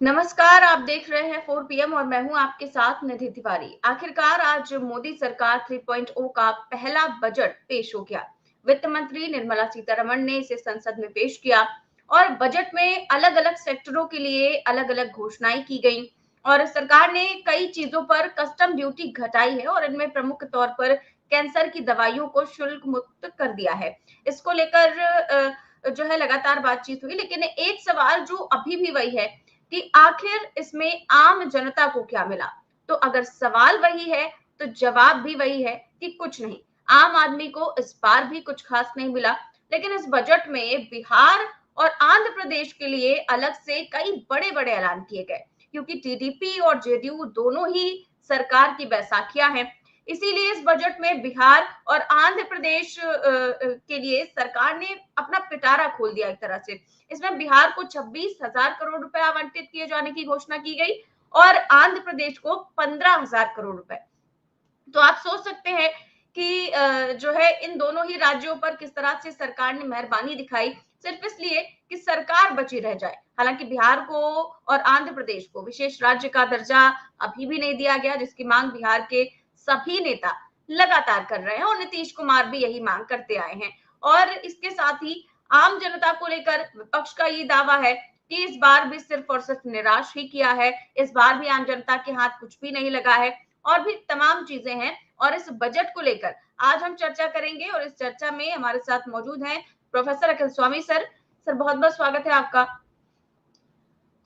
नमस्कार, आप देख रहे हैं 4 पीएम और मैं हूं आपके साथ निधि तिवारी। आखिरकार आज मोदी सरकार 3.0 का पहला बजट पेश हो गया। वित्त मंत्री निर्मला सीतारमण ने इसे संसद में पेश किया और बजट में अलग-अलग सेक्टरों के लिए अलग-अलग घोषणाएं की गई और सरकार ने कई चीजों पर कस्टम ड्यूटी घटाई है और इनमें प्रमुख तौर पर कैंसर की दवाइयों को शुल्क मुक्त कर दिया है। इसको लेकर जो है लगातार बातचीत हुई, लेकिन एक सवाल जो अभी भी वही है कि आखिर इसमें आम जनता को क्या मिला। तो अगर सवाल वही है तो जवाब भी वही है कि कुछ नहीं। आम आदमी को इस बार भी कुछ खास नहीं मिला, लेकिन इस बजट में बिहार और आंध्र प्रदेश के लिए अलग से कई बड़े बड़े ऐलान किए गए, क्योंकि टीडीपी और जेडीयू दोनों ही सरकार की बैसाखियां हैं। इसीलिए इस बजट में बिहार और आंध्र प्रदेश के लिए सरकार ने अपना पिटारा खोल दिया एक तरह से। इसमें बिहार को 26,000 करोड़ रुपए आवंटित किए जाने की घोषणा की गई और आंध्र प्रदेश को 15,000 करोड़ रुपए। तो आप सोच सकते हैं कि जो है इन दोनों ही राज्यों पर किस तरह से सरकार ने मेहरबानी दिखाई, सिर्फ इसलिए कि सरकार बची रह जाए। हालांकि बिहार को और आंध्र प्रदेश को विशेष राज्य का दर्जा अभी भी नहीं दिया गया, जिसकी मांग बिहार के सभी नेता लगातार कर रहे हैं और नीतीश कुमार भी यही मांग करते आए हैं। और इसके साथ ही आम जनता को लेकर विपक्ष का ये दावा है कि इस बार भी सिर्फ और सिर्फ निराश ही किया है, इस बार भी आम जनता के हाथ कुछ भी नहीं लगा है और भी तमाम चीजें हैं। और इस बजट को लेकर आज हम चर्चा करेंगे और इस चर्चा में हमारे साथ मौजूद हैं प्रोफेसर अखिल स्वामी सर। सर बहुत बहुत स्वागत है आपका।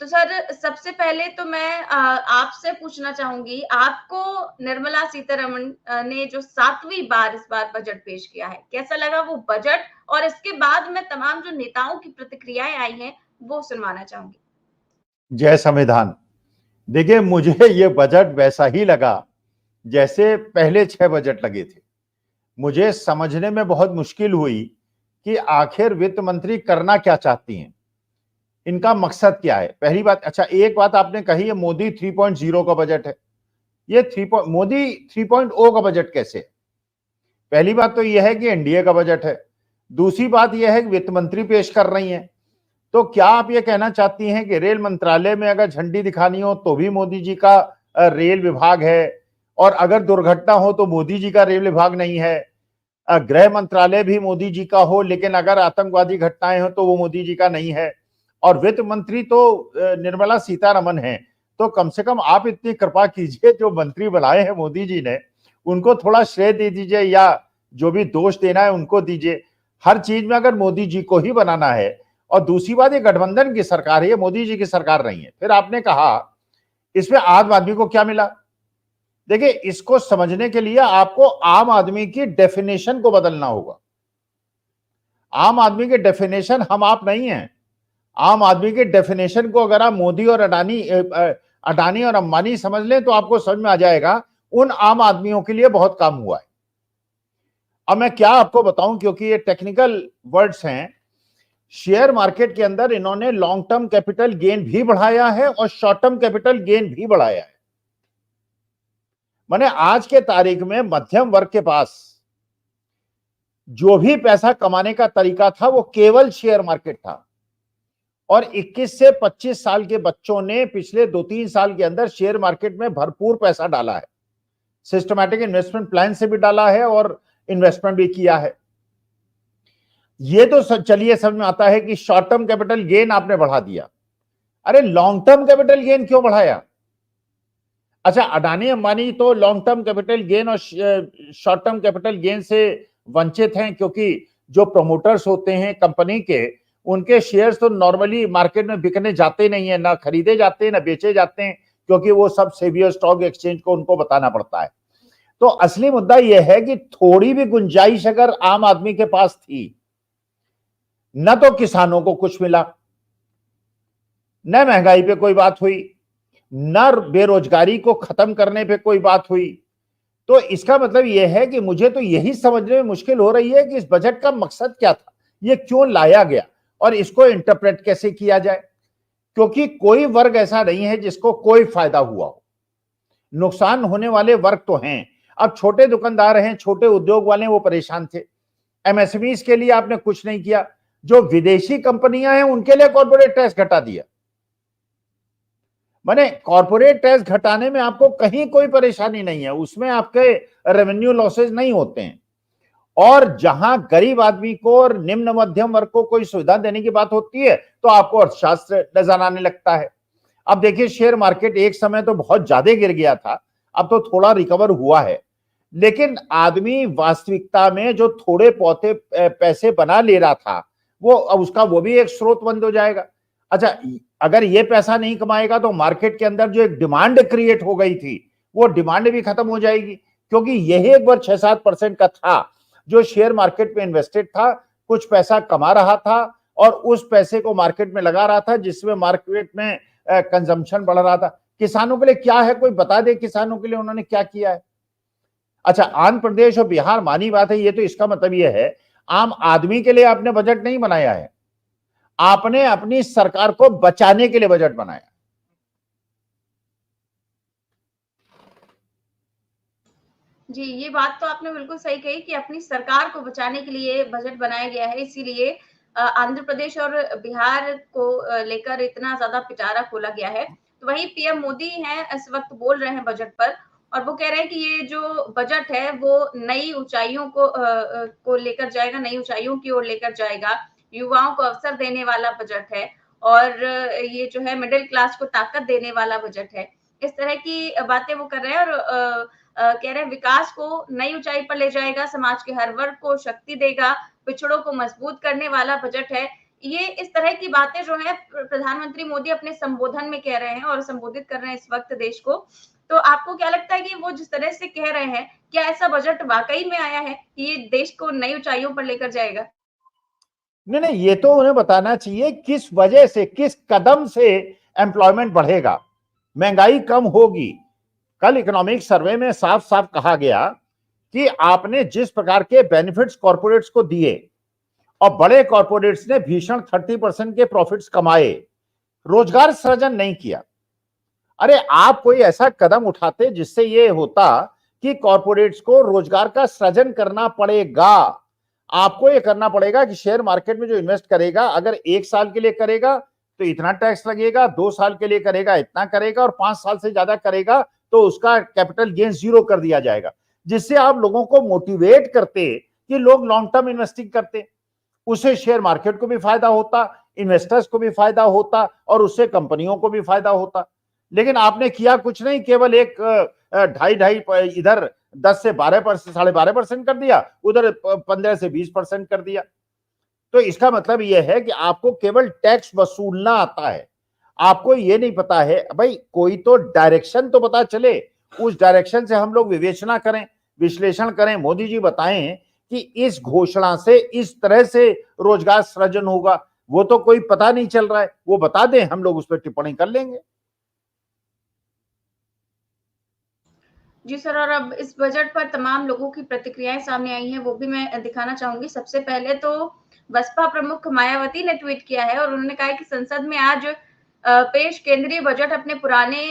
तो सर सबसे पहले तो मैं आपसे पूछना चाहूंगी, आपको निर्मला सीतारमण ने जो 7वीं बार इस बार बजट पेश किया है, कैसा लगा वो बजट? और इसके बाद में तमाम जो नेताओं की प्रतिक्रियाएं आई हैं वो सुनवाना चाहूंगी। जय संविधान। देखिए, मुझे ये बजट वैसा ही लगा जैसे पहले 6 बजट लगे थे। मुझे समझने में बहुत मुश्किल हुई कि आखिर वित्त मंत्री करना क्या चाहती हैं, इनका मकसद क्या है। पहली बात, अच्छा एक बात आपने कही है मोदी 3.0 का बजट है। ये मोदी 3.0 का बजट कैसे है? पहली बात तो यह है कि एनडीए का बजट है। दूसरी बात यह है कि वित्त मंत्री पेश कर रही हैं। तो क्या आप ये कहना चाहती हैं कि रेल मंत्रालय में अगर झंडी दिखानी हो तो भी मोदी जी का रेल विभाग है, और अगर दुर्घटना हो तो मोदी जी का रेल विभाग नहीं है? गृह मंत्रालय भी मोदी जी का हो, लेकिन अगर आतंकवादी घटनाएं हो तो वो मोदी जी का नहीं है। और वित्त मंत्री तो निर्मला सीतारमण है। तो कम से कम आप इतनी कृपा कीजिए, जो मंत्री बनाए हैं मोदी जी ने उनको थोड़ा श्रेय दे दीजिए, या जो भी दोष देना है उनको दीजिए। हर चीज में अगर मोदी जी को ही बनाना है। और दूसरी बात, ये गठबंधन की सरकार है, ये मोदी जी की सरकार नहीं है। फिर आपने कहा इसमें आम आदमी को क्या मिला। देखिए, इसको समझने के लिए आपको आम आदमी की डेफिनेशन को बदलना होगा। आम आदमी की डेफिनेशन हम आप नहीं हैं। आम आदमी की डेफिनेशन को अगर आप मोदी और अडानी और अंबानी समझ लें तो आपको समझ में आ जाएगा उन आम आदमियों के लिए बहुत काम हुआ है। अब मैं क्या आपको बताऊं, क्योंकि ये टेक्निकल वर्ड्स हैं। शेयर मार्केट के अंदर इन्होंने लॉन्ग टर्म कैपिटल गेन भी बढ़ाया है और शॉर्ट टर्म कैपिटल गेन भी बढ़ाया है। माने आज के तारीख में मध्यम वर्ग के पास जो भी पैसा कमाने का तरीका था वो केवल शेयर मार्केट था। और 21 से 25 साल के बच्चों ने पिछले 2-3 साल के अंदर शेयर मार्केट में भरपूर पैसा डाला है। सिस्टमैटिक इन्वेस्टमेंट प्लान से भी डाला है और इन्वेस्टमेंट भी किया है। ये तो चलिए समझ में आता है कि शॉर्ट टर्म कैपिटल गेन आपने बढ़ा दिया। अरे लॉन्ग टर्म कैपिटल गेन क्यों बढ़ाया? अच्छा, अडानी अंबानी तो लॉन्ग टर्म कैपिटल गेन और शॉर्ट टर्म कैपिटल गेन से वंचित हैं, क्योंकि जो प्रमोटर्स होते हैं कंपनी के, उनके शेयर्स तो नॉर्मली मार्केट में बिकने जाते नहीं है, ना खरीदे जाते हैं ना बेचे जाते हैं, क्योंकि वो सब सेवियर स्टॉक एक्सचेंज को उनको बताना पड़ता है। तो असली मुद्दा यह है कि थोड़ी भी गुंजाइश अगर आम आदमी के पास थी, न तो किसानों को कुछ मिला, न महंगाई पे कोई बात हुई, न बेरोजगारी को खत्म करने पे कोई बात हुई। तो इसका मतलब यह है कि मुझे तो यही समझने में मुश्किल हो रही है कि इस बजट का मकसद क्या था, ये क्यों लाया गया और इसको इंटरप्रेट कैसे किया जाए। क्योंकि कोई वर्ग ऐसा नहीं है जिसको कोई फायदा हुआ हो। नुकसान होने वाले वर्ग तो हैं। अब छोटे दुकानदार हैं, छोटे उद्योग वाले, वो परेशान थे। एमएसएमईज के लिए आपने कुछ नहीं किया। जो विदेशी कंपनियां हैं उनके लिए कॉर्पोरेट टैक्स घटा दिया। माने कॉर्पोरेट टैक्स घटाने में आपको कहीं कोई परेशानी नहीं है, उसमें आपके रेवेन्यू लॉसेज नहीं होते हैं। और जहां गरीब आदमी को और निम्न मध्यम वर्ग को कोई सुविधा देने की बात होती है तो आपको अर्थशास्त्र नजर आने लगता है। अब देखिए, शेयर मार्केट एक समय तो बहुत ज्यादा गिर गया था, अब तो थोड़ा रिकवर हुआ है, लेकिन आदमी वास्तविकता में जो थोड़े पौधे पैसे बना ले रहा था वो अब उसका वो भी एक स्रोत बंद हो जाएगा। अच्छा, अगर ये पैसा नहीं कमाएगा तो मार्केट के अंदर जो एक डिमांड क्रिएट हो गई थी वो डिमांड भी खत्म हो जाएगी, क्योंकि यही एक बार 6-7% का था जो शेयर मार्केट में इन्वेस्टेड था, कुछ पैसा कमा रहा था और उस पैसे को मार्केट में लगा रहा था, जिसमें मार्केट में कंजम्पशन बढ़ रहा था। किसानों के लिए क्या है, कोई बता दे किसानों के लिए उन्होंने क्या किया है? अच्छा, आंध्र प्रदेश और बिहार मानी बात है, ये तो इसका मतलब ये है आम आदमी के लिए आपने बजट नहीं बनाया है, आपने अपनी सरकार को बचाने के लिए बजट बनाया। जी, ये बात तो आपने बिल्कुल सही कही कि अपनी सरकार को बचाने के लिए बजट बनाया गया है, इसीलिए आंध्र प्रदेश और बिहार को लेकर इतना ज्यादा पिटारा खोला गया है। तो वहीं पीएम मोदी हैं इस वक्त बोल रहे हैं बजट पर, और वो कह रहे हैं कि ये जो बजट है वो नई ऊंचाइयों को लेकर जाएगा, नई ऊंचाइयों की ओर लेकर जाएगा, युवाओं को अवसर देने वाला बजट है, और ये जो है मिडिल क्लास को ताकत देने वाला बजट है। इस तरह की बातें वो कर रहे हैं, और कह रहे हैं विकास को नई ऊंचाई पर ले जाएगा, समाज के हर वर्ग को शक्ति देगा, पिछड़ों को मजबूत करने वाला बजट है। ये इस तरह की बातें जो है प्रधानमंत्री मोदी अपने संबोधन में कह रहे हैं और संबोधित कर रहे हैं इस वक्त देश को। तो आपको क्या लगता है कि वो जिस तरह से कह रहे हैं, क्या ऐसा बजट वाकई में आया है कि ये देश को नई ऊंचाइयों पर लेकर जाएगा? नहीं, ये तो उन्हें बताना चाहिए किस वजह से, किस कदम से एम्प्लॉयमेंट बढ़ेगा, महंगाई कम होगी। कल इकोनॉमिक सर्वे में साफ साफ कहा गया कि आपने जिस प्रकार के बेनिफिट्स कॉर्पोरेट्स को दिए और बड़े कॉर्पोरेट्स ने भीषण 30% के प्रॉफिट्स कमाए, रोजगार सृजन नहीं किया। अरे आप कोई ऐसा कदम उठाते जिससे ये होता कि कॉर्पोरेट्स को रोजगार का सृजन करना पड़ेगा। आपको ये करना पड़ेगा कि शेयर मार्केट में जो इन्वेस्ट करेगा, अगर 1 साल के लिए करेगा तो इतना टैक्स लगेगा, 2 साल के लिए करेगा इतना करेगा, और 5 साल से ज्यादा करेगा तो उसका कैपिटल गेन 0 कर दिया जाएगा, जिससे आप लोगों को मोटिवेट करते कि लोग लॉन्ग टर्म इन्वेस्टिंग करते। उससे शेयर मार्केट को भी फायदा होता, इन्वेस्टर्स को भी फायदा होता और उससे कंपनियों को भी फायदा होता। लेकिन आपने किया कुछ नहीं, केवल एक 2.5 इधर 10 से 12%, 12.5% कर दिया, उधर 15 से 20% कर दिया। तो इसका मतलब यह है कि आपको केवल टैक्स वसूलना आता है, आपको ये नहीं पता है भाई कोई तो डायरेक्शन तो पता चले, उस डायरेक्शन से हम लोग विवेचना करें, विश्लेषण करें। मोदी जी बताएं कि इस घोषणा से इस तरह से रोजगार सृजन होगा, वो तो कोई पता नहीं चल रहा है, वो बता दें, हम लोग उस पर टिप्पणी कर लेंगे। जी सर, और अब इस बजट पर तमाम लोगों की प्रतिक्रियाएं सामने आई हैं, वो भी मैं दिखाना चाहूंगी। सबसे पहले तो बसपा प्रमुख मायावती ने ट्वीट किया है और उन्होंने कहा है कि संसद में आज पेश केंद्रीय बजट अपने पुराने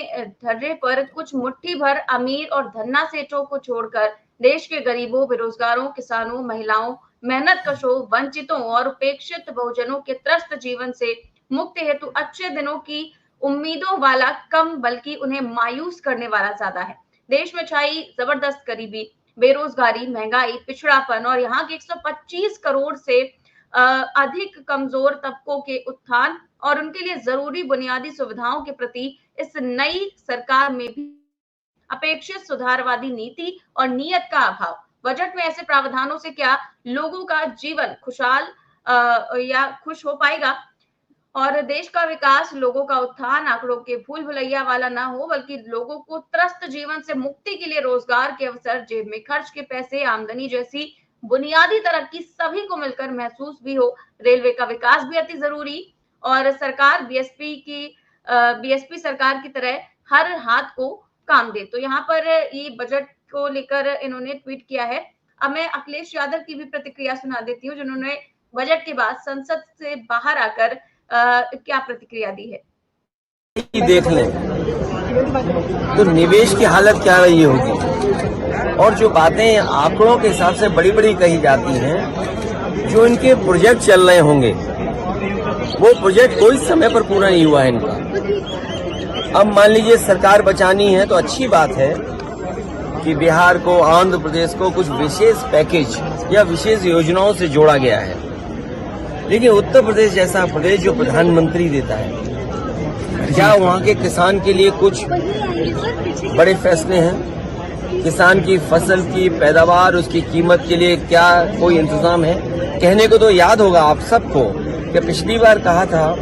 ढर्रे पर कुछ मुट्ठी भर अमीर और धन्ना सेठों को छोड़कर देश के गरीबों, बेरोजगारों, किसानों, महिलाओं, मेहनतकशों, वंचितों और उपेक्षित बहुजनों के त्रस्त जीवन से मुक्ति हेतु अच्छे दिनों की उम्मीदों वाला कम, बल्कि उन्हें मायूस करने वाला ज्यादा है। देश में छाई जबरदस्त गरीबी, बेरोजगारी, महंगाई, पिछड़ापन और यहाँ के 125 करोड़ से अधिक कमजोर तबकों के उत्थान और उनके लिए जरूरी बुनियादी सुविधाओं के प्रति इस नई सरकार में भी अपेक्षित सुधारवादी नीति और नियत का अभाव। बजट में ऐसे प्रावधानों से क्या लोगों का जीवन खुशहाल या खुश हो पाएगा? और देश का विकास, लोगों का उत्थान आंकड़ों के भूल भुलैया वाला ना हो, बल्कि लोगों को त्रस्त जीवन से मुक्ति के लिए रोजगार के अवसर, जेब में खर्च के पैसे, आमदनी जैसी बुनियादी तरक्की सभी को मिलकर महसूस भी हो। रेलवे का विकास भी अति जरूरी, और सरकार बीएसपी सरकार की तरह हर हाथ को काम दे। तो यहाँ पर ये बजट को लेकर इन्होंने ट्वीट किया है। अब मैं अखिलेश यादव की भी प्रतिक्रिया सुना देती हूँ, जिन्होंने बजट के बाद संसद से बाहर आकर क्या प्रतिक्रिया दी है। देख लें तो निवेश की हालत क्या रही होगी, और जो बातें आंकड़ों के हिसाब से बड़ी बड़ी कही जाती हैं, जो इनके प्रोजेक्ट चल रहे होंगे वो प्रोजेक्ट कोई समय पर पूरा नहीं हुआ है इनका। अब मान लीजिए सरकार बचानी है तो अच्छी बात है कि बिहार को, आंध्र प्रदेश को कुछ विशेष पैकेज या विशेष योजनाओं से जोड़ा गया है। लेकिन उत्तर प्रदेश जैसा प्रदेश जो प्रधानमंत्री देता है, क्या वहाँ के किसान के लिए कुछ बड़े फैसले हैं? किसान की फसल की पैदावार, उसकी कीमत के लिए क्या कोई इंतजाम है? कहने को तो याद होगा आप सबको कि पिछली बार कहा था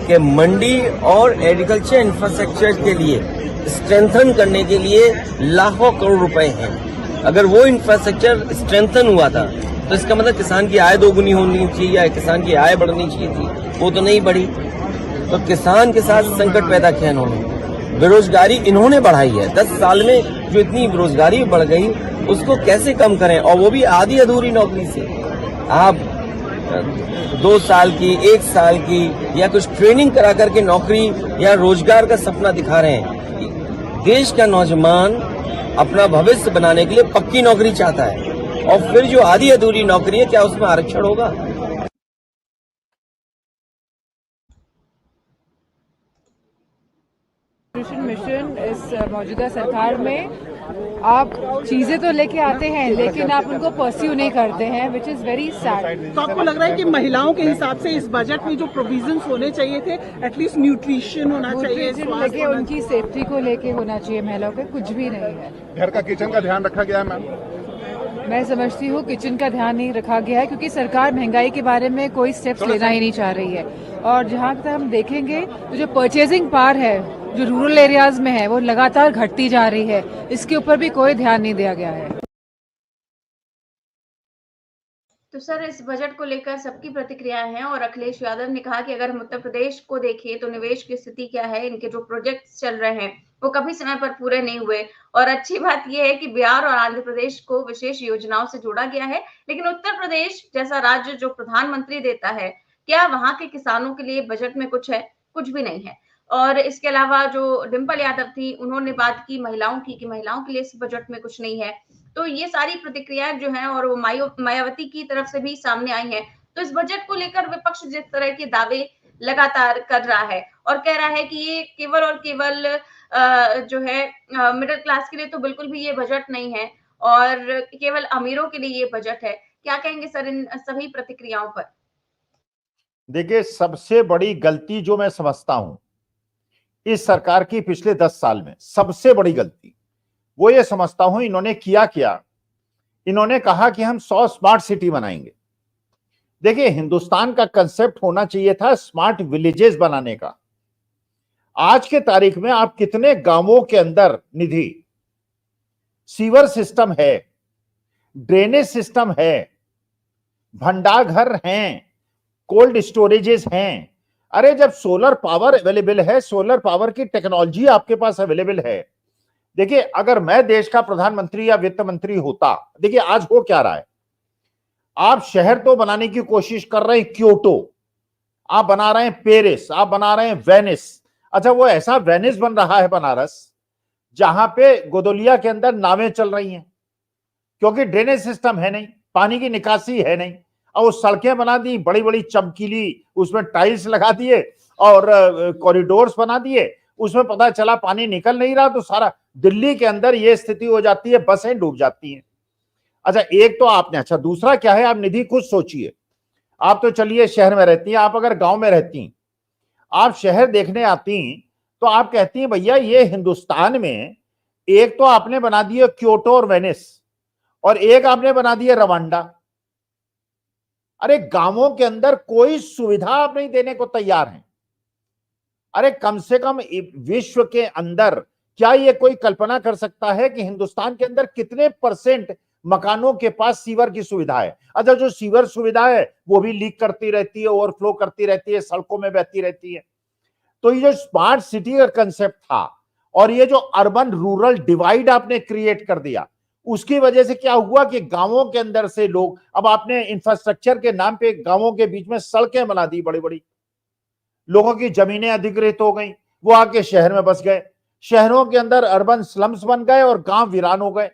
कि मंडी और एग्रीकल्चर इंफ्रास्ट्रक्चर के लिए स्ट्रेंथन करने के लिए लाखों करोड़ रुपए हैं। अगर वो इंफ्रास्ट्रक्चर स्ट्रेंथन हुआ था तो इसका मतलब किसान की आय दोगुनी होनी चाहिए या किसान की आय बढ़नी चाहिए थी, वो तो नहीं बढ़ी। तो किसान के साथ संकट पैदा किया इन्होंने, बेरोजगारी इन्होंने बढ़ाई है। 10 साल में जो इतनी बेरोजगारी बढ़ गई उसको कैसे कम करें, और वो भी आधी अधूरी नौकरी से। आप 2 साल की, 1 साल की या कुछ ट्रेनिंग करा करके नौकरी या रोजगार का सपना दिखा रहे हैं। देश का नौजवान अपना भविष्य बनाने के लिए पक्की नौकरी चाहता है, और फिर जो आधी अधूरी नौकरी है, क्या उसमें आरक्षण होगा? मिशन इस मौजूदा सरकार में आप चीजें तो लेके आते हैं लेकिन आप उनको परस्यू नहीं करते हैं, विच इज वेरी सैड। तो आपको लग रहा है कि महिलाओं के हिसाब से इस बजट में जो प्रोविजंस होने चाहिए थे, एटलीस्ट न्यूट्रिशन होना चाहिए, लेके उनकी सेफ्टी को लेके होना चाहिए, महिलाओं के कुछ भी नहीं है। घर का किचन का ध्यान रखा गया है मैम? मैं समझती हूँ किचन का ध्यान नहीं रखा गया है क्योंकि सरकार महंगाई के बारे में कोई स्टेप्स लेना ही नहीं चाह रही है। और जहाँ तक हम देखेंगे तो जो परचेजिंग पावर है जो रूरल एरियाज में है वो लगातार घटती जा रही है, इसके ऊपर भी कोई ध्यान नहीं दिया गया है। तो सर, इस बजट को लेकर सबकी प्रतिक्रियाएं हैं और अखिलेश यादव ने कहा कि अगर हम उत्तर प्रदेश को देखें तो निवेश की स्थिति क्या है, इनके जो प्रोजेक्ट्स चल रहे हैं वो कभी समय पर पूरे नहीं हुए। और अच्छी बात यह है कि बिहार और आंध्र प्रदेश को विशेष योजनाओं से जोड़ा गया है, लेकिन उत्तर प्रदेश जैसा राज्य जो प्रधानमंत्री देता है, क्या वहां के किसानों के लिए बजट में कुछ है? कुछ भी नहीं है। और इसके अलावा जो डिंपल यादव थी, उन्होंने बात की महिलाओं की कि महिलाओं के लिए इस बजट में कुछ नहीं है। तो ये सारी प्रतिक्रियाएं जो हैं और वो मायावती की तरफ से भी सामने आई हैं। तो इस बजट को लेकर विपक्ष जिस तरह के दावे लगातार कर रहा है और कह रहा है कि ये केवल और केवल जो है मिडिल क्लास के लिए तो बिल्कुल भी ये बजट नहीं है और केवल अमीरों के लिए ये बजट है। क्या कहेंगे सर इन सभी प्रतिक्रियाओं पर? देखिए, सबसे बड़ी गलती जो मैं समझता हूं इस सरकार की पिछले 10 साल में, सबसे बड़ी गलती वो ये समझता हूं इन्होंने किया। इन्होंने कहा कि हम 100 स्मार्ट सिटी बनाएंगे। देखिए, हिंदुस्तान का कंसेप्ट होना चाहिए था स्मार्ट विलेजेस बनाने का। आज के तारीख में आप कितने गांवों के अंदर निधि, सीवर सिस्टम है, ड्रेनेज सिस्टम है, भंडारघर हैं, कोल्ड स्टोरेजेस हैं। अरे जब सोलर पावर अवेलेबल है, सोलर पावर की टेक्नोलॉजी आपके पास अवेलेबल है। देखिए, अगर मैं देश का प्रधानमंत्री या वित्त मंत्री होता, देखिए आज हो क्या रहा है, आप शहर तो बनाने की कोशिश कर रहे हैं, क्योटो आप बना रहे हैं, पेरिस आप बना रहे हैं, वेनिस। अच्छा, वो ऐसा वेनिस बन रहा है बनारस जहां पे गोदोलिया के अंदर नावें चल रही हैं, क्योंकि ड्रेनेज सिस्टम है नहीं, पानी की निकासी है नहीं। और वो सड़कें बना दी बड़ी बड़ी चमकीली, उसमें टाइल्स लगा दिए और कॉरिडोर्स बना दिए, उसमें पता चला पानी निकल नहीं रहा तो सारा दिल्ली के अंदर ये स्थिति हो जाती है, बसें डूब जाती हैं। अच्छा, एक तो आपने, अच्छा दूसरा क्या है, आप निधि खुद सोचिए, आप तो चलिए शहर में रहती हैं, आप अगर गांव में रहती, आप शहर देखने आती तो आप कहती हैं भैया ये हिंदुस्तान में एक तो आपने बना दिया क्योटो और वेनिस और एक आपने बना दिया रवांडा। अरे गांवों के अंदर कोई सुविधा आप नहीं देने को तैयार हैं। अरे कम से कम विश्व के अंदर क्या ये कोई कल्पना कर सकता है कि हिंदुस्तान के अंदर कितने % मकानों के पास सीवर की सुविधा है? अच्छा, जो सीवर सुविधा है वो भी लीक करती रहती है, ओवरफ्लो करती रहती है, सड़कों में बहती रहती है। तो ये जो स्मार्ट सिटी का कंसेप्ट था और ये जो अर्बन रूरल डिवाइड आपने क्रिएट कर दिया, उसकी वजह से क्या हुआ कि गांवों के अंदर से लोग, अब आपने इंफ्रास्ट्रक्चर के नाम पे गांवों के बीच में सड़कें बना दी बड़ी बड़ी, लोगों की जमीनें अधिग्रहित हो गई, वो आके शहर में बस गए, शहरों के अंदर अर्बन स्लम्स बन गए और गांव वीरान हो गए।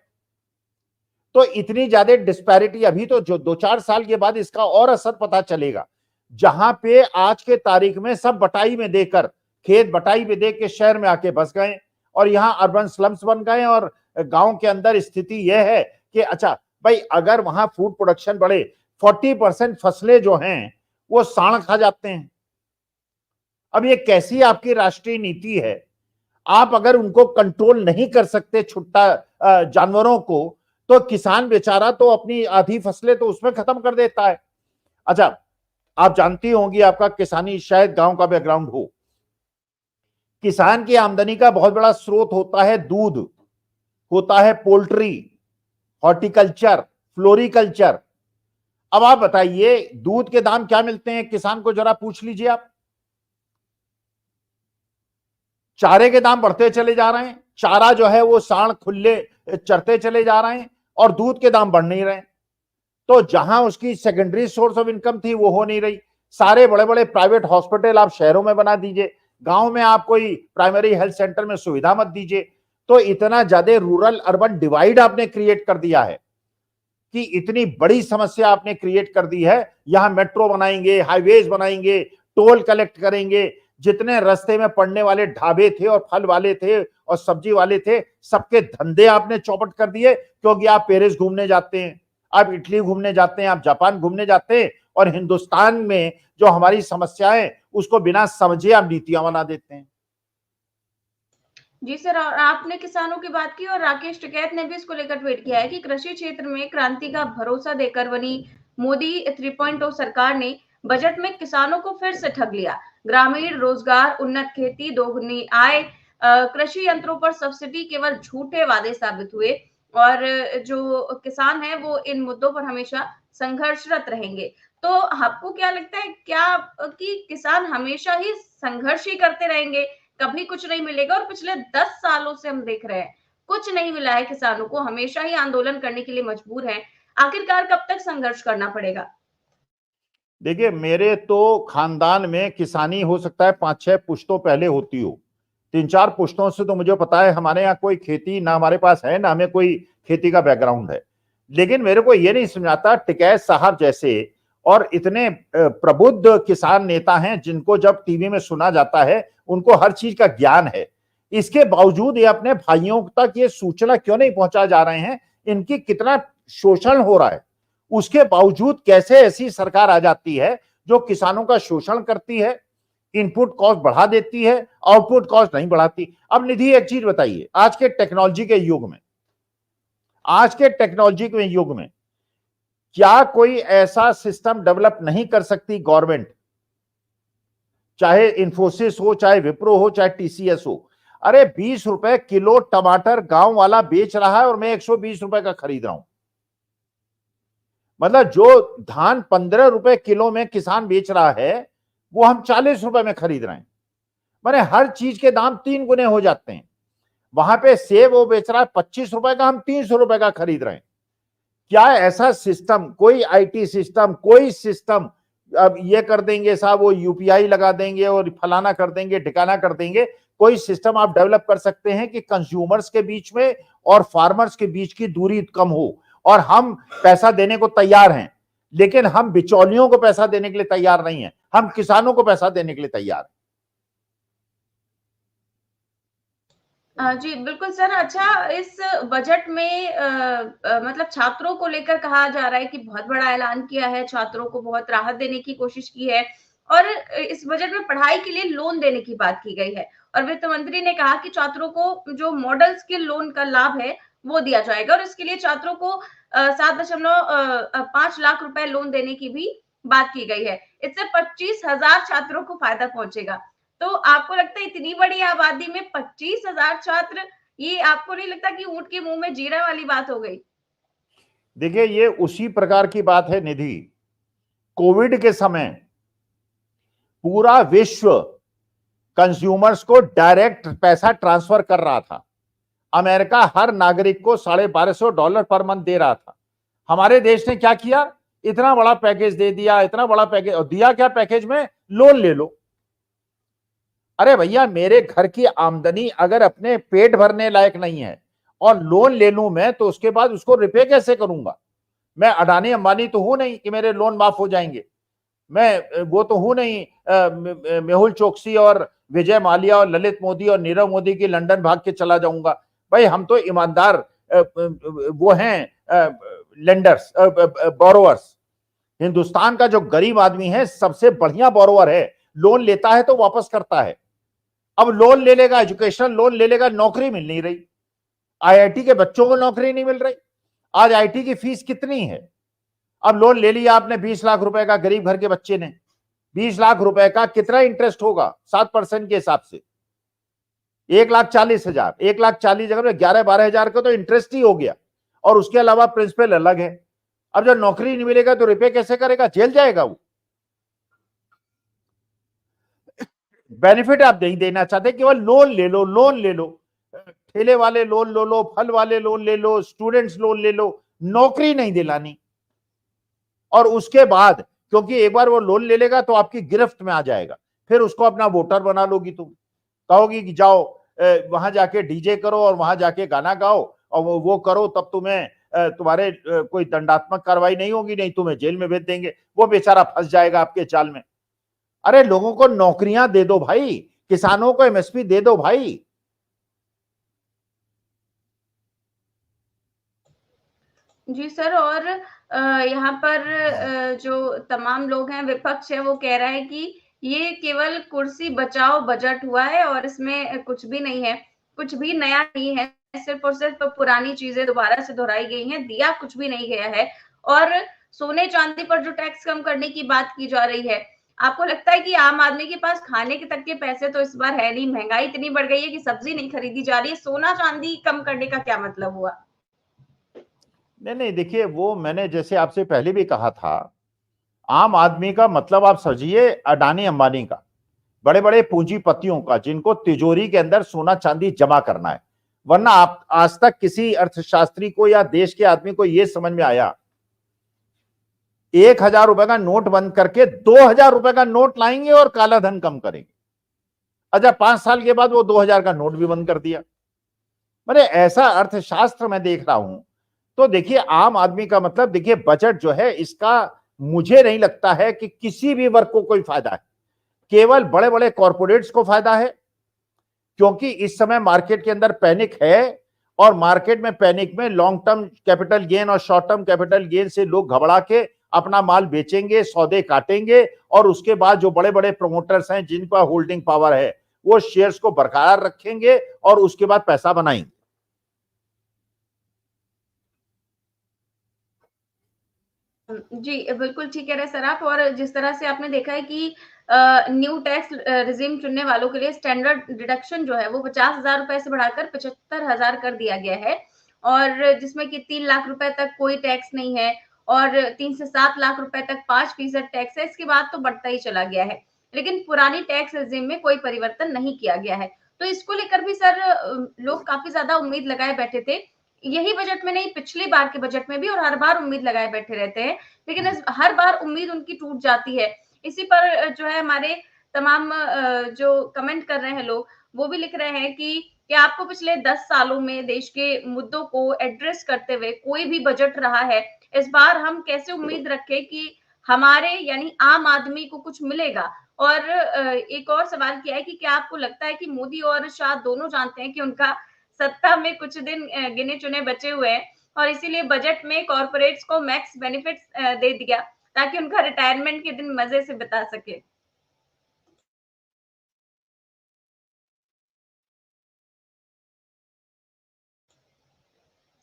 तो इतनी ज्यादा डिस्पैरिटी, अभी तो जो 2-4 साल के बाद इसका और असर पता चलेगा। जहां पे आज के तारीख में सब बटाई में देकर खेत बटाई पे दे के शहर में आके बस गए और यहाँ अर्बन स्लम्स बन गए। और गांव के अंदर स्थिति यह है कि अच्छा भाई, अगर वहां फूड प्रोडक्शन बढ़े, 40% फसलें जो हैं वो सांड खा जाते हैं। अब ये कैसी आपकी राष्ट्रीय नीति है? आप अगर उनको कंट्रोल नहीं कर सकते छुट्टा जानवरों को, तो किसान बेचारा तो अपनी आधी फसलें तो उसमें खत्म कर देता है। अच्छा, आप जानती होंगी, आपका किसानी शायद गांव का बैकग्राउंड हो, किसान की आमदनी का बहुत बड़ा स्रोत होता है दूध, होता है पोल्ट्री, हॉर्टिकल्चर, फ्लोरिकल्चर। अब आप बताइए दूध के दाम क्या मिलते हैं किसान को, जरा पूछ लीजिए आप। चारे के दाम बढ़ते चले जा रहे हैं, चारा जो है वो सांड खुले चरते चले जा रहे हैं और दूध के दाम बढ़ नहीं रहे। तो जहां उसकी सेकेंडरी सोर्स ऑफ इनकम थी वो हो नहीं रही। सारे बड़े बड़े प्राइवेट हॉस्पिटल आप शहरों में बना दीजिए, गांव में आप कोई प्राइमरी हेल्थ सेंटर में सुविधा मत दीजिए। तो इतना ज्यादा रूरल अर्बन डिवाइड आपने क्रिएट कर दिया है कि इतनी बड़ी समस्या आपने क्रिएट कर दी है। यहां मेट्रो बनाएंगे, हाईवेज बनाएंगे, टोल कलेक्ट करेंगे, जितने रास्ते में पड़ने वाले ढाबे थे और फल वाले थे और सब्जी वाले थे, सबके धंधे आपने चौपट कर दिए। क्योंकि आप पेरिस घूमने जाते हैं, आप इटली घूमने जाते हैं, आप जापान घूमने जाते हैं और हिंदुस्तान में जो हमारी समस्याएं उसको बिना समझे आप नीतियां बना देते हैं। जी सर, और आपने किसानों की बात की और राकेश टिकैत ने भी इसको लेकर ट्वीट किया है कि कृषि क्षेत्र में क्रांति का भरोसा देकर बनी मोदी 3.0 सरकार ने बजट में किसानों को फिर से ठग लिया। ग्रामीण रोजगार, उन्नत खेती, दोगुनी आय, कृषि यंत्रों पर सब्सिडी केवल झूठे वादे साबित हुए और जो किसान है वो इन मुद्दों पर हमेशा संघर्षरत रहेंगे। तो आपको क्या लगता है, क्या कि किसान हमेशा ही संघर्ष ही करते रहेंगे, कभी कुछ नहीं मिलेगा? और पिछले 10 सालों से हम देख रहे हैं कुछ नहीं मिला है किसानों को, हमेशा ही आंदोलन करने के लिए मजबूर हैं। आखिरकार कब तक संघर्ष करना पड़ेगा? देखिए, मेरे तो खानदान में किसानी हो सकता है 5-6 पुश्तों पहले होती हो, 3-4 पुश्तों से तो मुझे पता है हमारे यहाँ कोई खेती ना हमारे पास है, ना हमें कोई खेती का बैकग्राउंड है। लेकिन मेरे को ये नहीं समझाता, टिकैत साहब जैसे और इतने प्रबुद्ध किसान नेता हैं जिनको जब टीवी में सुना जाता है उनको हर चीज का ज्ञान है, इसके बावजूद ये अपने भाइयों तक ये सूचना क्यों नहीं पहुंचा जा रहे हैं इनकी कितना शोषण हो रहा है? उसके बावजूद कैसे ऐसी सरकार आ जाती है जो किसानों का शोषण करती है, इनपुट कॉस्ट बढ़ा देती है, आउटपुट कॉस्ट नहीं बढ़ाती। अब निधि, एक चीज बताइए, आज के टेक्नोलॉजी के युग में क्या कोई ऐसा सिस्टम डेवलप नहीं कर सकती गवर्नमेंट, चाहे इन्फोसिस हो, चाहे विप्रो हो, चाहे टीसीएस हो? अरे 20 रुपए किलो टमाटर गांव वाला बेच रहा है और मैं 120 रुपए का खरीद रहा हूं। मतलब जो धान 15 रुपए किलो में किसान बेच रहा है वो हम 40 रुपए में खरीद रहे हैं। माने हर चीज के दाम 3 गुने हो जाते हैं। वहां पे सेब वो बेच रहा है 25 रुपए का, हम 300 रुपए का खरीद रहे हैं। क्या ऐसा सिस्टम, कोई आईटी सिस्टम, कोई सिस्टम, अब ये कर देंगे साहब, वो यूपीआई लगा देंगे और फलाना कर देंगे, ठिकाना कर देंगे, कोई सिस्टम आप डेवलप कर सकते हैं कि कंज्यूमर्स के बीच में और फार्मर्स के बीच की दूरी कम हो? और हम पैसा देने को तैयार हैं, लेकिन हम बिचौलियों को पैसा देने के लिए तैयार नहीं है, हम किसानों को पैसा देने के लिए तैयार हैं। जी बिल्कुल सर। अच्छा, इस बजट में मतलब छात्रों को लेकर कहा जा रहा है कि बहुत बड़ा ऐलान किया है, छात्रों को बहुत राहत देने की कोशिश की है और इस बजट में पढ़ाई के लिए लोन देने की बात की गई है और वित्त मंत्री ने कहा कि छात्रों को जो मॉडल स्किल लोन का लाभ है वो दिया जाएगा और इसके लिए छात्रों को 7.5 लाख रुपए लोन देने की भी बात की गई है। इससे 25,000 छात्रों को फायदा पहुंचेगा। तो आपको लगता है इतनी बड़ी आबादी में 25,000 छात्र, ये आपको नहीं लगता कि ऊंट के मुंह में जीरा वाली बात हो गई? देखिए, ये उसी प्रकार की बात है निधि। कोविड के समय पूरा विश्व कंज्यूमर्स को डायरेक्ट पैसा ट्रांसफर कर रहा था। अमेरिका हर नागरिक को $1250 पर मंथ दे रहा था। हमारे देश ने क्या किया? इतना बड़ा पैकेज दे दिया, इतना बड़ा पैकेज, और दिया क्या पैकेज में? लोन ले लो। अरे भैया, मेरे घर की आमदनी अगर अपने पेट भरने लायक नहीं है और लोन ले लूं मैं, तो उसके बाद उसको रिपे कैसे करूंगा? मैं अडानी अंबानी तो हूं नहीं कि मेरे लोन माफ हो जाएंगे। मैं वो तो हूं नहीं मेहुल चोकसी और विजय माल्या और ललित मोदी और नीरव मोदी की लंदन भाग के चला जाऊंगा। भाई हम तो ईमानदार वो हैं लेंडर्स, बोरोवर्स। हिंदुस्तान का जो गरीब आदमी है सबसे बढ़िया बोरोवर है, लोन लेता है तो वापस करता है। अब लोन ले लेगा, एजुकेशन लोन ले लेगा, नौकरी मिल नहीं रही, आईआईटी के बच्चों को नौकरी नहीं मिल रही। आज आईआईटी की फीस कितनी है? अब लोन ले लिया आपने 20 लाख रुपए का, गरीब घर के बच्चे ने 20 लाख रुपए का कितना इंटरेस्ट होगा 7% के हिसाब से? 1,40,000, 1,40,000 जगह 11-12,000 का तो इंटरेस्ट ही हो गया, और उसके अलावा प्रिंसिपल अलग है। अब जब नौकरी नहीं मिलेगा तो रिपे कैसे करेगा? जेल जाएगा वो। बेनिफिट आप नहीं देना चाहते, केवल लोन ले लो, लोन ले लो, ठेले वाले लोन ले लो, फल वाले लोन ले लो, स्टूडेंट्स लोन ले लो, नौकरी नहीं दिलानी। और उसके बाद क्योंकि एक बार वो लोन ले लेगा तो आपकी गिरफ्त में आ जाएगा, फिर उसको अपना वोटर बना लोगी, तुम कहोगी कि जाओ वहां जाके डीजे करो और वहां जाके गाना गाओ और वो करो, तब तुम्हें तुम्हारे कोई दंडात्मक कार्रवाई नहीं होगी, नहीं तुम्हें जेल में भेज देंगे। वो बेचारा फंस जाएगा आपके जाल में। अरे लोगों को नौकरियां दे दो भाई, किसानों को एमएसपी दे दो भाई। जी सर, और यहाँ पर जो तमाम लोग हैं, विपक्ष है, वो कह रहा है कि ये केवल कुर्सी बचाओ बजट हुआ है और इसमें कुछ भी नहीं है, कुछ भी नया नहीं है, सिर्फ और सिर्फ पुरानी चीजें दोबारा से दोहराई गई हैं, दिया कुछ भी नहीं गया है। और सोने चांदी पर जो टैक्स कम करने की बात की जा रही है, आपको लगता है कि आम आदमी के पास खाने के तक के पैसे तो इस बार है नहीं, महंगाई इतनी बढ़ गई है कि सब्जी नहीं खरीदी जा रही है, सोना चांदी कम करने का क्या मतलब हुआ? नहीं, देखिए वो मैंने जैसे आपसे पहले भी कहा था, आम आदमी का मतलब आप समझिए अडानी अंबानी का, बड़े बड़े पूंजीपतियों का, जिनको तिजोरी के अंदर सोना चांदी जमा करना है। वरना आप आज तक किसी अर्थशास्त्री को या देश के आदमी को यह समझ में आया 1,000 रुपए का नोट बंद करके 2,000 रुपए का नोट लाएंगे और काला धन कम करेंगे? अच्छा 5 साल के बाद वो 2,000 का नोट भी बंद कर दिया। मैंने ऐसा अर्थशास्त्र में देख रहा हूं। तो देखिए आम आदमी का मतलब, देखिए बजट जो है इसका मुझे नहीं लगता है कि किसी भी वर्ग को कोई फायदा है, केवल बड़े बड़े कॉर्पोरेट्स को फायदा है, क्योंकि इस समय मार्केट के अंदर पैनिक है और मार्केट में पैनिक में लॉन्ग टर्म कैपिटल गेन और शॉर्ट टर्म कैपिटल गेन से लोग घबरा के अपना माल बेचेंगे, सौदे काटेंगे, और उसके बाद जो बड़े बड़े प्रमोटर्स हैं जिनका होल्डिंग पावर है वो शेयर्स को बरकरार रखेंगे और उसके बाद पैसा बनाएंगे। जी, बिल्कुल ठीक कह रहे हैं सर आप। और जिस तरह से आपने देखा है कि न्यू टैक्स रिजीम चुनने वालों के लिए स्टैंडर्ड डिडक्शन जो है वो 50,000 रुपए से बढ़ाकर 75,000 कर दिया गया है, और जिसमें कि 3 लाख रुपए तक कोई टैक्स नहीं है और 3 से 7 लाख रुपए तक 5% टैक्स है। इसके बाद तो बढ़ता ही चला गया है, लेकिन पुरानी टैक्स रिजीम में कोई परिवर्तन नहीं किया गया है। तो इसको लेकर भी सर लोग काफी ज्यादा उम्मीद लगाए बैठे थे, यही बजट में नहीं, पिछली बार के बजट में भी, और हर बार उम्मीद लगाए बैठे रहते हैं, लेकिन हर बार उम्मीद उनकी टूट जाती है। इसी पर जो है हमारे तमाम जो कमेंट कर रहे हैं लोग, वो भी लिख रहे हैं कि क्या आपको पिछले 10 सालों में देश के मुद्दों को एड्रेस करते हुए कोई भी बजट रहा है? इस बार हम कैसे उम्मीद रखें कि हमारे यानी आम आदमी को कुछ मिलेगा? और एक और सवाल किया है कि क्या आपको लगता है कि मोदी और शाह दोनों जानते हैं कि उनका सत्ता में कुछ दिन गिने चुने बचे हुए हैं और इसीलिए बजट में कॉर्पोरेट्स को मैक्स बेनिफिट्स दे दिया ताकि उनका रिटायरमेंट के दिन मजे से बिता सके?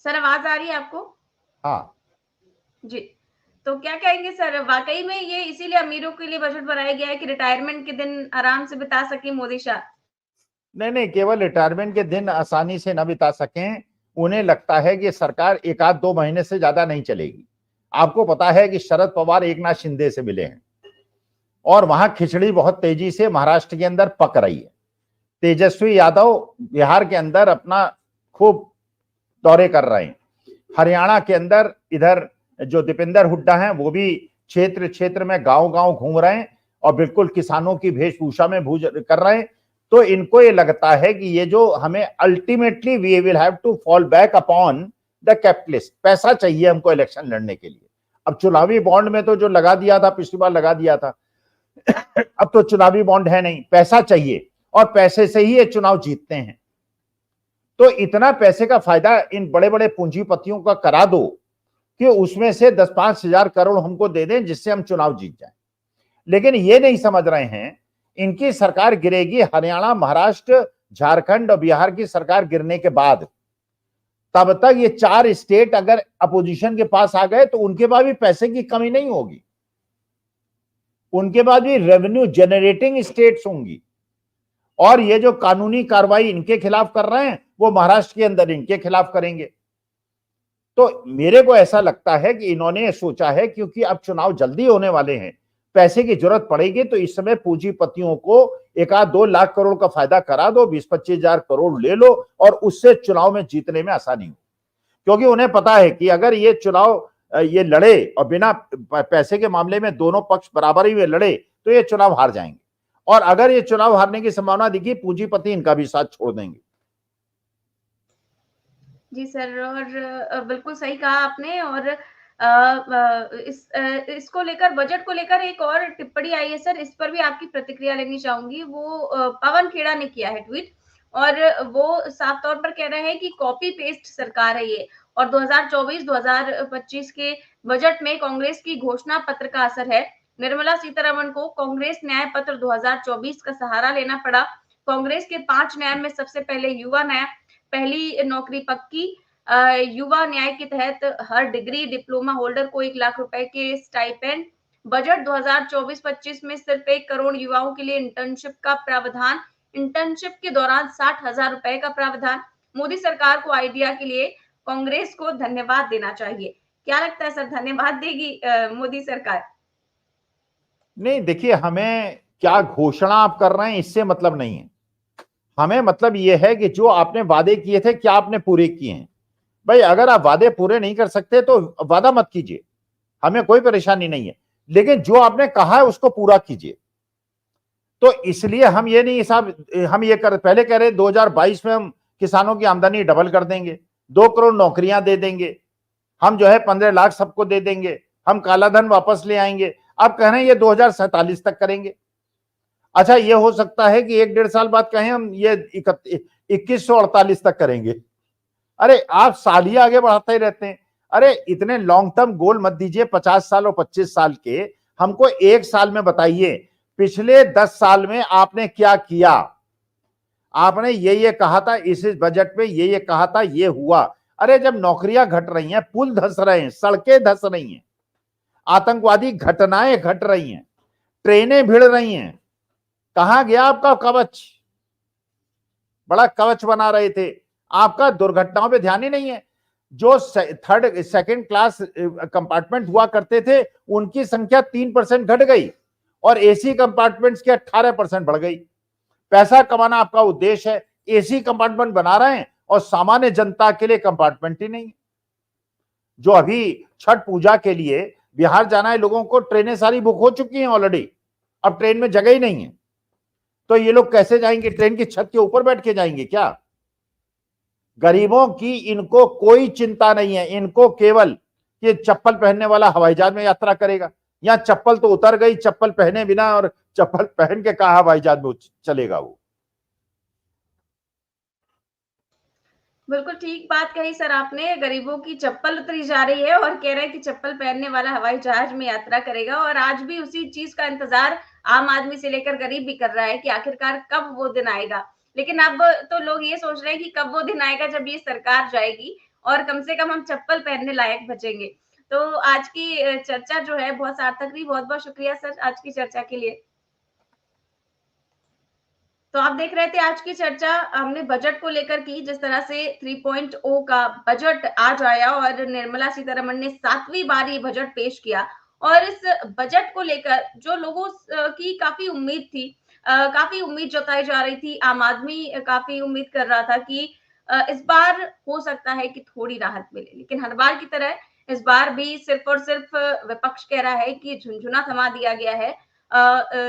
सर आवाज आ रही है आपको? हाँ जी, तो क्या कहेंगे सर, वाकई में ये इसीलिए अमीरों के लिए बजट बनाया गया है कि रिटायरमेंट के दिन आराम से बिता सके मोदी शाह? नहीं, केवल रिटायरमेंट के दिन आसानी से न बिता सकें, उन्हें लगता है कि सरकार 1-2 महीने से ज्यादा नहीं चलेगी। आपको पता है कि शरद पवार एकनाथ शिंदे से मिले हैं और वहां खिचड़ी बहुत तेजी से महाराष्ट्र के अंदर पक रही है। तेजस्वी यादव बिहार के अंदर अपना खूब दौरे कर रहे हैं। हरियाणा के अंदर इधर जो दीपेंद्र हुड्डा हैं वो भी क्षेत्र क्षेत्र में गांव-गांव घूम रहे हैं और बिल्कुल किसानों की वेशभूषा में कर रहे हैं। तो इनको ये लगता है कि ये जो हमें ultimately we will have to fall back upon the capitalist, पैसा चाहिए हमको इलेक्शन लड़ने के लिए। अब चुनावी बॉन्ड में तो जो लगा दिया था, पिछली बार लगा दिया था, अब तो चुनावी बॉन्ड है नहीं, पैसा चाहिए। और पैसे से ही ये चुनाव जीतते हैं। तो इतना पैसे का फायदा इन बड़े बड़े पूंजीपतियों का करा दो कि उसमें से 10-5 हजार करोड़ हमको दे दें जिससे हम चुनाव जीत जाएं। लेकिन ये नहीं समझ रहे हैं इनकी सरकार गिरेगी हरियाणा, महाराष्ट्र, झारखंड और बिहार की सरकार गिरने के बाद। तब तक ये 4 स्टेट अगर अपोजिशन के पास आ गए तो उनके पास भी पैसे की कमी नहीं होगी, उनके पास भी रेवेन्यू जनरेटिंग स्टेट्स होंगी। और ये जो कानूनी कार्रवाई इनके खिलाफ कर रहे हैं वो महाराष्ट्र के अंदर इनके खिलाफ करेंगे। तो मेरे को ऐसा लगता है कि इन्होंने सोचा है क्योंकि अब चुनाव जल्दी होने वाले हैं, पैसे की जरूरत पड़ेगी, तो इस समय पूंजीपतियों को 1-2 लाख करोड़ का फायदा करा दो, 20-25 हजार करोड़ ले लो और उससे चुनाव में जीतने में आसानी हो। क्योंकि उन्हें पता है कि अगर ये चुनाव ये लड़े और बिना पैसे के मामले में दोनों पक्ष बराबरी में लड़े तो ये चुनाव हार जाएंगे। और अगर ये चुनाव हारने की संभावना दिखी, पूंजीपति इनका भी साथ छोड़ देंगे। जी सर, और बिल्कुल सही कहा आपने। और इसको लेकर, बजट को लेकर एक और टिप्पणी आई है सर, इस पर भी आपकी प्रतिक्रिया लेनी चाहूंगी। वो पवन खेड़ा ने किया है ट्वीट, और वो साफ तौर पर कह रहे हैं कि कॉपी पेस्ट सरकार है ये, और 2024-2025 के बजट में कांग्रेस की घोषणा पत्र का असर है। निर्मला सीतारमण को कांग्रेस न्याय पत्र 2024 का सहारा लेना पड़ा। कांग्रेस के 5 न्याय में सबसे पहले युवा न्याय, पहली नौकरी पक्की, युवा न्याय के तहत हर डिग्री डिप्लोमा होल्डर को 1 लाख रुपए के स्टाइपेंड। बजट 2024-25 में सिर्फ 1 करोड़ युवाओं के लिए इंटर्नशिप का प्रावधान, इंटर्नशिप के दौरान 60,000 रुपए का प्रावधान। मोदी सरकार को आइडिया के लिए कांग्रेस को धन्यवाद देना चाहिए। क्या लगता है सर, धन्यवाद देगी मोदी सरकार? नहीं, देखिए, हमें क्या घोषणा आप कर रहे हैं इससे मतलब नहीं है। हमें मतलब यह है कि जो आपने वादे किए थे क्या आपने पूरे किए हैं। भाई, अगर आप वादे पूरे नहीं कर सकते तो वादा मत कीजिए, हमें कोई परेशानी नहीं है, लेकिन जो आपने कहा है उसको पूरा कीजिए। तो इसलिए हम ये नहीं साहब, हम ये पहले कह रहे 2022 में हम किसानों की आमदनी डबल कर देंगे, 2 करोड़ नौकरियां दे देंगे, हम जो है 15 लाख सबको दे देंगे, हम काला धन वापस ले आएंगे। अब कह रहे हैं ये 2047 तक करेंगे। अच्छा, ये हो सकता है कि 1-1.5 साल बाद कहें हम ये 2148 तक करेंगे। अरे, आप साल ही आगे बढ़ाते ही रहते हैं। अरे, इतने लॉन्ग टर्म गोल मत दीजिए 50 साल और 25 साल के, हमको 1 साल में बताइए पिछले 10 साल में आपने क्या किया। आपने ये कहा था इस बजट में, ये कहा था, ये हुआ। अरे, जब नौकरियां घट रही हैं, पुल धंस रहे हैं, सड़कें धंस रही हैं, आतंकवादी घटनाएं घट रही हैं, ट्रेनें भिड़ रही हैं, कहां गया आपका कवच? बड़ा कवच बना रहे थे, आपका दुर्घटनाओं पे ध्यान ही नहीं है। जो सेकंड क्लास कंपार्टमेंट हुआ करते थे उनकी संख्या 3% घट गई और एसी कंपार्टमेंट्स की 18% बढ़ गई। पैसा कमाना आपका उद्देश्य है, एसी कंपार्टमेंट बना रहे हैं और सामान्य जनता के लिए कंपार्टमेंट ही नहीं। जो अभी छठ पूजा के लिए बिहार जाना है लोगों को, ट्रेनें सारी बुक हो चुकी हैं ऑलरेडी, अब ट्रेन में जगह ही नहीं है। तो ये लोग कैसे जाएंगे? ट्रेन की छत के ऊपर बैठ के जाएंगे क्या? गरीबों की इनको कोई चिंता नहीं है, इनको केवल ये चप्पल पहनने वाला हवाई जहाज में यात्रा करेगा, या चप्पल तो उतर गई, चप्पल पहने बिना, और चप्पल पहन के कहा हवाई जहाज में चलेगा वो। बिल्कुल ठीक बात कही सर आपने। गरीबों की चप्पल उतरी जा रही है और कह रहे हैं कि चप्पल पहनने वाला हवाई जहाज में यात्रा करेगा। और आज भी उसी चीज का इंतजार आम आदमी से लेकर गरीब भी कर रहा है कि आखिरकार कब वो दिन आएगा। लेकिन अब तो लोग ये सोच रहे हैं कि कब वो दिन आएगा जब ये सरकार जाएगी और कम से कम हम चप्पल पहनने लायक बचेंगे। तो आज की चर्चा जो है बहुत सार्थक रही। बहुत बहुत शुक्रिया सर आज की चर्चा के लिए। तो आप देख रहे थे आज की चर्चा, हमने बजट को लेकर की। जिस तरह से 3.0 का बजट आज आया और निर्मला सीतारमण ने 7वीं बार ये बजट पेश किया, और इस बजट को लेकर जो लोगों की काफी उम्मीद थी, काफी उम्मीद जताई जा रही थी, आम आदमी काफी उम्मीद कर रहा था कि इस बार हो सकता है कि थोड़ी राहत मिले। लेकिन हर बार की तरह इस बार भी सिर्फ और सिर्फ विपक्ष कह रहा है कि झुनझुना थमा दिया गया है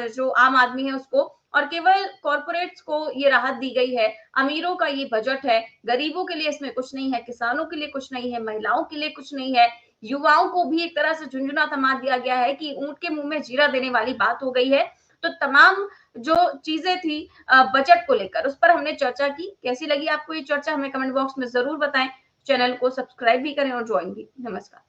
जो आम आदमी है उसको, और केवल कॉर्पोरेट्स को ये राहत दी गई है। अमीरों का ये बजट है, गरीबों के लिए इसमें कुछ नहीं है, किसानों के लिए कुछ नहीं है, महिलाओं के लिए कुछ नहीं है, युवाओं को भी एक तरह से झुंझुना थमा दिया गया है कि ऊंट के मुंह में जीरा देने वाली बात हो गई है। तो तमाम जो चीजें थी बजट को लेकर, उस पर हमने चर्चा की। कैसी लगी आपको ये चर्चा, हमें कमेंट बॉक्स में जरूर बताएं। चैनल को सब्सक्राइब भी करें और ज्वाइन भी। नमस्कार।